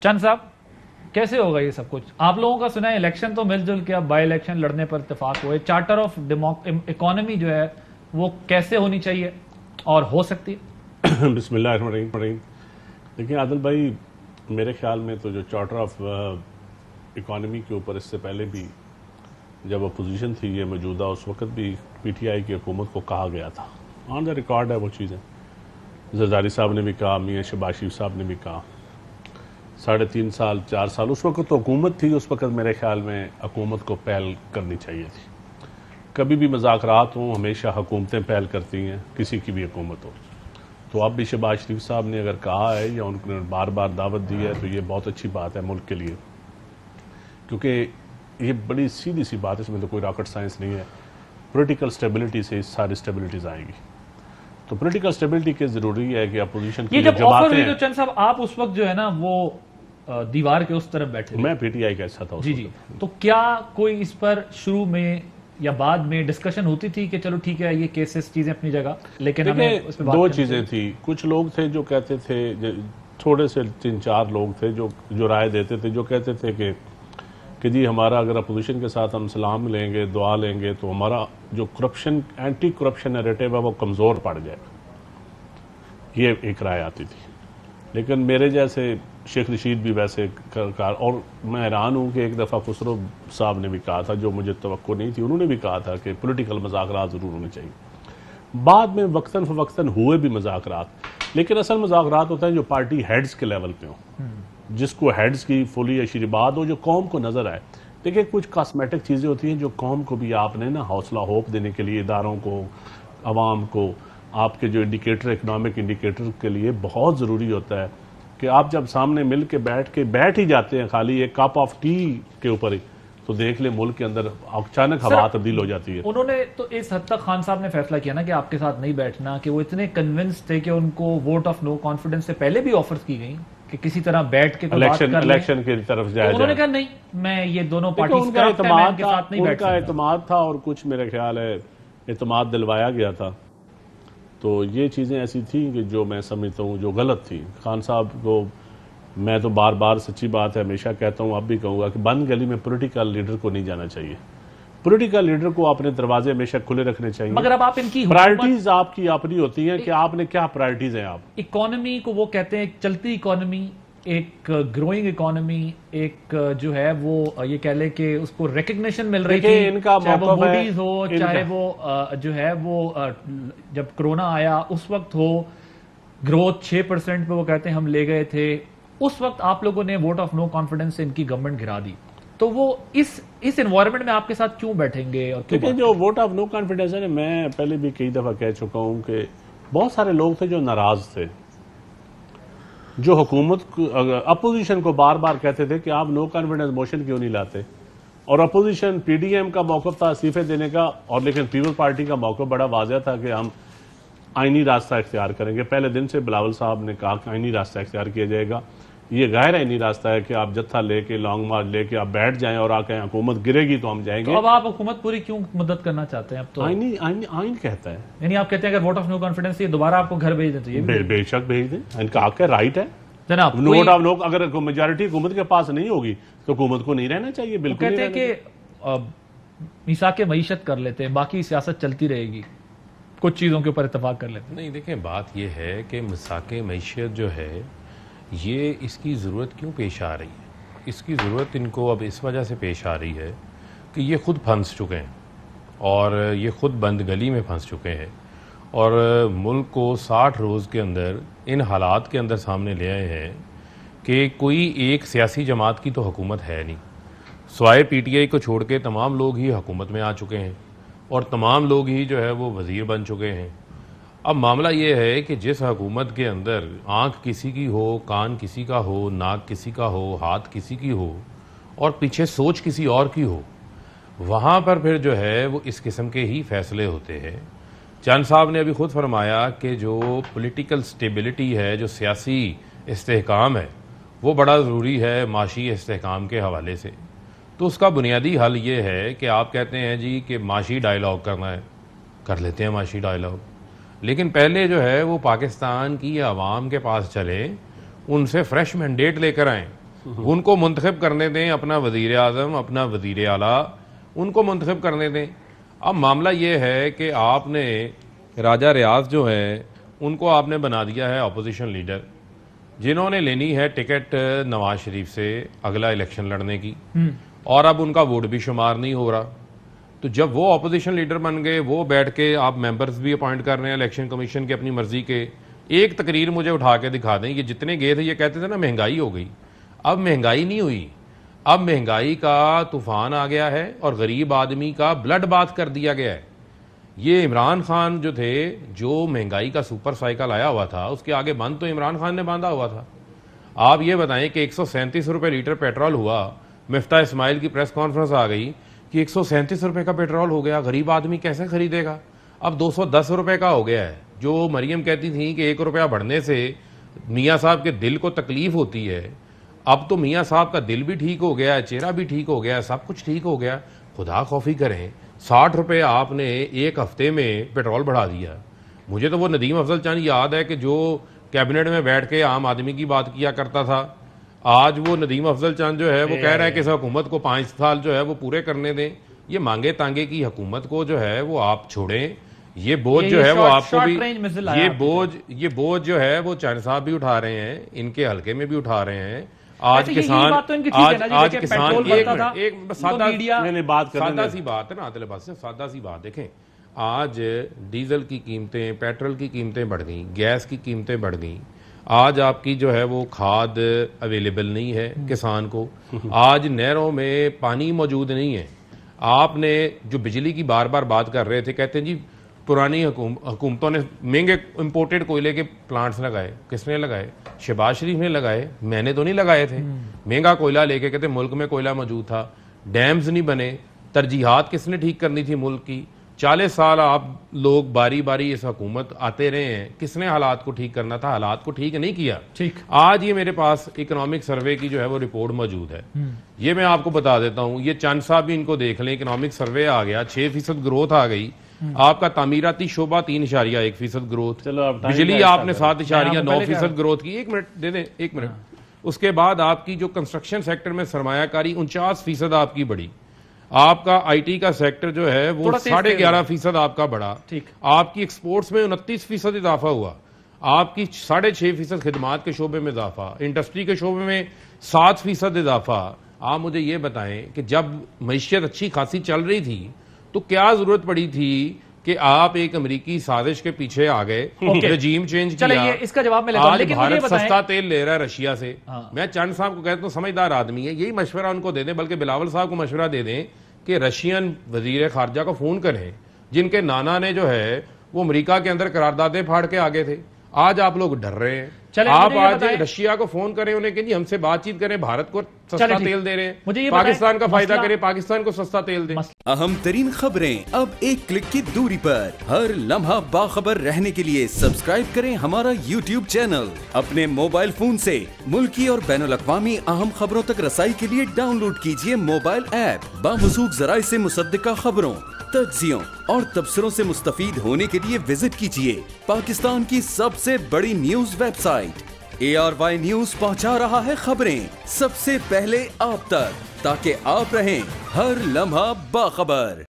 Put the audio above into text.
चंद साहब, कैसे होगा ये सब कुछ? आप लोगों का सुना है इलेक्शन तो मिलजुल के अब बाई इलेक्शन लड़ने पर इत्तेफाक हुए। चार्टर ऑफ इकोनॉमी जो है वो कैसे होनी चाहिए और हो सकती है? बिस्मिल्लाहिर्रहमानिर्रहीम। देखिए आदिल भाई, मेरे ख्याल में तो जो चार्टर ऑफ इकॉनमी के ऊपर इससे पहले भी जब अपोजिशन थी ये मौजूदा, उस वक्त भी पीटीआई की हुकूमत को कहा गया था। ऑन द रिकॉर्ड है वो चीज़ें। जरदारी साहब ने भी कहा, मियाँ शहबाज शरीफ साहब ने भी कहा। 3.5 साल 4 साल उस वक्त तो हुकूमत थी, उस वक्त मेरे ख्याल में हुकूमत को पहल करनी चाहिए थी। कभी भी मज़ाकरात हों, हमेशा हुकूमतें पहल करती हैं, किसी की भी हुकूमत हो। तो अब भी शहबाज शरीफ साहब ने अगर कहा है या उन्होंने बार बार दावत दी है तो ये बहुत अच्छी बात है मुल्क के लिए, क्योंकि ये बड़ी सीधी सी बात है, इसमें तो कोई रॉकेट साइंस नहीं है। पॉलिटिकल स्टेबिलिटी से सारी स्टेबिलिटीज आएंगी। तो पॉलिटिकल स्टेबिलिटी के ज़रूरी है कि अपोजिशन की ये जब ऑफर हुई तो जमातें। चंद साहब आप उस वक्त जो है ना वो दीवार के उस तरफ बैठे थे। मैं पीटीआई का हिस्सा था उस जी जी। वक्त। तो क्या कोई इस पर शुरू में या बाद में डिस्कशन होती थी कि चलो ठीक है ये केसेस चीजें अपनी जगह, लेकिन हमें उस पर देखिए, बात दो करनी चीज़ें चाहिए? थी। कुछ लोग थे जो कहते थे, थोड़े से 3-4 लोग थे जो राय देते थे, जो कहते थे कि जी हमारा अगर अपोजिशन के साथ हम सलाम लेंगे, दुआ लेंगे तो हमारा जो करप्शन, एंटी करप्शन नैरेटिव है वो कमज़ोर पड़ जाएगा। ये एक राय आती थी। लेकिन मेरे जैसे शेख रशीद भी वैसे और मैं हैरान हूँ कि एक दफ़ा खुसरो साहब ने भी कहा था, जो मुझे तवक्को नहीं थी, उन्होंने भी कहा था कि पॉलिटिकल मज़ाकरात ज़रूर होने चाहिए। बाद में वक्तन फ़वक्तन हुए भी मज़ाकरात, लेकिन असल मज़ाकरात होते हैं जो पार्टी हेड्स के लेवल पे हों, जिसको हेड्स की फुली आशीर्वाद हो, जो कौम को नज़र आए। देखिए, कुछ कॉस्मेटिक चीज़ें होती हैं जो कौम को भी आपने ना हौसला होप देने के लिए, इदारों को, आवाम को, आपके जो इंडिकेटर, इकनॉमिक इंडिकेटर के लिए बहुत ज़रूरी होता है कि आप जब सामने मिल के बैठ ही जाते हैं खाली एक कप ऑफ टी के ऊपर ही, तो देख ले मुल्क के अंदर अचानक हवा तब्दील हो जाती है। उन्होंने तो इस हद तक खान साहब ने फैसला किया ना कि आपके साथ नहीं बैठना, कि वो इतने कन्विंस थे कि उनको वोट ऑफ नो कॉन्फिडेंस से पहले भी ऑफर्स की गई कि किसी तरह बैठ के कोई बात कर लें। इलेक्शन की तरफ तो जाया उन्होंने जाए। कहा नहीं, मैं ये दोनों देखो, पार्टी उनका करप्ट है, मैं एतमाद इनके था, साथ नहीं बैठ उनका सकता। एतमाद था और कुछ मेरे ख्याल है एतमाद दिलवाया गया था। तो ये चीज़ें ऐसी थी कि जो मैं समझता हूँ जो गलत थी। खान साहब को मैं तो बार बार, सच्ची बात है, हमेशा कहता हूँ, अब भी कहूँगा कि बंद गली में पॉलिटिकल लीडर को नहीं जाना चाहिए। पॉलिटिकल लीडर को अपने दरवाजे हमेशा खुले रखने चाहिए। मगर अब आप इनकी प्रायोरिटीज आपकी अपनी होती हैं कि आपने क्या प्रायोरिटीज हैं। आप इकोनॉमी को वो कहते हैं एक चलती इकोनॉमी, एक ग्रोइंग इकोनॉमी, एक जो है वो ये कह ले कि उसको रिकग्निशन मिल रही थी, इनका चाहे वो मौक़िफ़ है, मूडीज हो, चाहे वो जो है वो जब कोरोना आया उस वक्त हो, ग्रोथ 6% पे वो कहते हैं हम ले गए थे, उस वक्त आप लोगों ने वोट ऑफ नो कॉन्फिडेंस से इनकी गवर्नमेंट गिरा दी। तो वो इस एनवायरनमेंट में आपके साथ क्यों बैठेंगे और क्यों देखिए, जो वोट ऑफ नो कॉन्फिडेंस है, मैं पहले भी कई दफ़ा कह चुका हूँ कि बहुत सारे लोग थे जो नाराज़ थे, जो हुकूमत अपोजिशन को बार बार कहते थे कि आप नो कॉन्फिडेंस मोशन क्यों नहीं लाते। और अपोजिशन पीडीएम का मौक़िफ़ था इस्तीफे देने का, और लेकिन पीपल पार्टी का मौक़िफ़ बड़ा वाज़ह था कि हम आइनी रास्ता इख्तियार करेंगे। पहले दिन से बिलावल साहब ने कहा कि आइनी रास्ता इख्तियार किया जाएगा। ये गैर आइनी रास्ता है कि आप जत्था लेके, लॉन्ग मार्च लेके आप बैठ जाएं और आके हुकूमत गिरेगी तो हम जाएंगे। तो अब आप हुकूमत पूरी क्यों मदद करना चाहते हैं? अब तो आइन कहता है, यानी आप कहते हैं अगर वोट ऑफ नो कॉन्फिडेंस ये दोबारा आपको घर भेज दें तो ये बेशक भेज दें, इनका हक है, राइट है जनाब। Vote of no. अगर मेजॉरिटी हुकूमत के पास नहीं होगी तो हुकूमत को नहीं रहना चाहिए। बिल्कुल कहते हैं कि मिसाके मईशत कर लेते हैं, बाकी सियासत चलती रहेगी, कुछ चीज़ों के ऊपर इत्तेफाक कर लेते हैं। नहीं, देखें, बात यह है कि मिसाके मईशत जो है ये इसकी ज़रूरत क्यों पेश आ रही है? इसकी ज़रूरत इनको अब इस वजह से पेश आ रही है कि ये ख़ुद फंस चुके हैं और ये ख़ुद बंद गली में फंस चुके हैं और मुल्क को 60 रोज़ के अंदर इन हालात के अंदर सामने ले आए हैं कि कोई एक सियासी जमात की तो हुकूमत है नहीं, स्वाय पीटीआई को छोड़ के तमाम लोग ही हुकूमत में आ चुके हैं और तमाम लोग ही जो है वो वज़ीर बन चुके हैं। अब मामला ये है कि जिस हुकूमत के अंदर आँख किसी की हो, कान किसी का हो, नाक किसी का हो, हाथ किसी की हो और पीछे सोच किसी और की हो, वहाँ पर फिर जो है वो इस किस्म के ही फैसले होते हैं। चंद साहब ने अभी ख़ुद फरमाया कि जो पॉलिटिकल स्टेबिलिटी है, जो सियासी इस्तेहकाम है, वो बड़ा ज़रूरी है माशी इस्तेहकाम के हवाले से। तो उसका बुनियादी हल ये है कि आप कहते हैं जी कि माशी डायलॉग करना है, कर लेते हैं माशी डायलॉग, लेकिन पहले जो है वो पाकिस्तान की आवाम के पास चले, उनसे फ्रेश मैंडेट लेकर आएँ उनको मुंतखब करने दें, अपना वजीर आज़म, अपना वजीर आला, उनको मुंतखब करने दें। अब मामला ये है कि आपने राजा रियाज जो है उनको आपने बना दिया है अपोजिशन लीडर, जिन्होंने लेनी है टिकट नवाज शरीफ से अगला इलेक्शन लड़ने की, और अब उनका वोट भी शुमार नहीं हो रहा। तो जब वो अपोजिशन लीडर बन गए, वो बैठ के आप मेंबर्स भी अपॉइंट कर रहे हैं इलेक्शन कमीशन के अपनी मर्जी के। एक तकरीर मुझे उठा के दिखा दें, ये जितने गए थे ये कहते थे ना महंगाई हो गई। अब महंगाई नहीं हुई, अब महंगाई का तूफान आ गया है और गरीब आदमी का ब्लड बाथ कर दिया गया है। ये इमरान खान जो थे, जो महंगाई का सुपर साइकिल आया हुआ था, उसके आगे बंद तो इमरान खान ने बांधा हुआ था। आप ये बताएं कि 137 रुपये लीटर पेट्रोल हुआ, मिफ्ता इस्माइल की प्रेस कॉन्फ्रेंस आ गई कि 137 रुपये का पेट्रोल हो गया, गरीब आदमी कैसे खरीदेगा। अब 210 रुपये का हो गया है। जो मरियम कहती थी कि 1 रुपया बढ़ने से मियाँ साहब के दिल को तकलीफ होती है, अब तो मियाँ साहब का दिल भी ठीक हो गया है, चेहरा भी ठीक हो गया है, सब कुछ ठीक हो गया। खुदा खौफी करें, 60 रुपये आपने एक हफ्ते में पेट्रोल बढ़ा दिया। मुझे तो वो नदीम अफजल चंद याद है कि जो कैबिनेट में बैठ के आम आदमी की बात किया करता था, आज वो नदीम अफजल चंद जो है वो कह रहा है कि इस हुकूमत को 5 साल जो है वो पूरे करने दें। ये मांगे तांगे की हुकूमत को जो है वो आप छोड़ें। ये बोझ जो है वो आपको भी, ये बोझ जो है वो चैन साहब भी उठा रहे हैं, इनके हल्के में भी उठा रहे हैं। आज किसान, आज किसान एक सादा सी बात है ना आतिल अब्बास, सादा सी बात देखें। आज डीजल की कीमतें, पेट्रोल की कीमतें बढ़ गई, गैस की कीमतें बढ़ गई। आज आपकी जो है वो खाद अवेलेबल नहीं है किसान को। आज नहरों में पानी मौजूद नहीं है। आपने जो बिजली की बार बार बात कर रहे थे, कहते हैं जी पुरानी हुकूमतों ने महंगे इंपोर्टेड कोयले के प्लांट्स लगाए। किसने लगाए? शहबाज शरीफ ने लगाए, मैंने तो नहीं लगाए थे। महंगा कोयला लेके कहते मुल्क में कोयला मौजूद था, डैम्स नहीं बने। तरजीहात किसने ठीक करनी थी मुल्क की? 40 साल आप लोग बारी बारी इस हुकूमत आते रहे हैं, किसने हालात को ठीक करना था? हालात को ठीक नहीं किया। ठीक, आज ये मेरे पास इकोनॉमिक सर्वे की जो है वो रिपोर्ट मौजूद है, ये मैं आपको बता देता हूँ। ये चंद साहब भी इनको देख लें, इकोनॉमिक सर्वे आ गया, 6% ग्रोथ आ गई। आपका तामीराती शोबा 3.1% ग्रोथ, बिजली आपने 7.9% ग्रोथ की। 1 मिनट दे दें, 1 मिनट। उसके बाद आपकी जो कंस्ट्रक्शन सेक्टर में सरमायाकारी 49% आपकी बढ़ी। आपका आईटी का सेक्टर जो है वो 11.5% आपका बढ़ा। ठीक, आपकी एक्सपोर्ट्स में 29% इजाफा हुआ। आपकी 6.5% खिदमात के शोबे में इजाफा, इंडस्ट्री के शोबे में 7% इजाफा। आप मुझे ये बताएं कि जब मईशत अच्छी खासी चल रही थी तो क्या जरूरत पड़ी थी कि आप एक अमेरिकी साजिश के पीछे आ गए, रजीम चेंज किया। इसका जवाब मैं लेता हूं, लेकिन भारत सस्ता तेल ले रहा है रशिया से। मैं चंद साहब को कहता हूं समझदार आदमी है, यही मशवरा उनको दे दें, बल्कि बिलावल साहब को मशवरा दे दें कि रशियन वजीर खारजा को फोन करें, जिनके नाना ने जो है वो अमेरिका के अंदर करारदादे फाड़ के आगे थे। आज आप लोग डर रहे हैं। आप आज रशिया को फोन करें, उन्हें कहिए हमसे बातचीत करें, भारत को सस्ता तेल दे रहे हैं, पाकिस्तान का फायदा करें, पाकिस्तान को सस्ता तेल दें। अहम तरीन खबरें अब एक क्लिक की दूरी पर। हर लम्हा बाखबर रहने के लिए सब्सक्राइब करें हमारा YouTube चैनल। अपने मोबाइल फोन से मुल्की और बैनुल-अक़वामी अहम खबरों तक रसाई के लिए डाउनलोड कीजिए मोबाइल ऐप। बावसूख ज़राए से मुसद्दिका खबरों, तज्ज़ियों और तबसरों से मुस्तफीद होने के लिए विजिट कीजिए पाकिस्तान की सबसे बड़ी न्यूज वेबसाइट। ARY न्यूज पहुंचा रहा है खबरें सबसे पहले आप तक, ताकि आप रहें हर लम्हा बाखबर।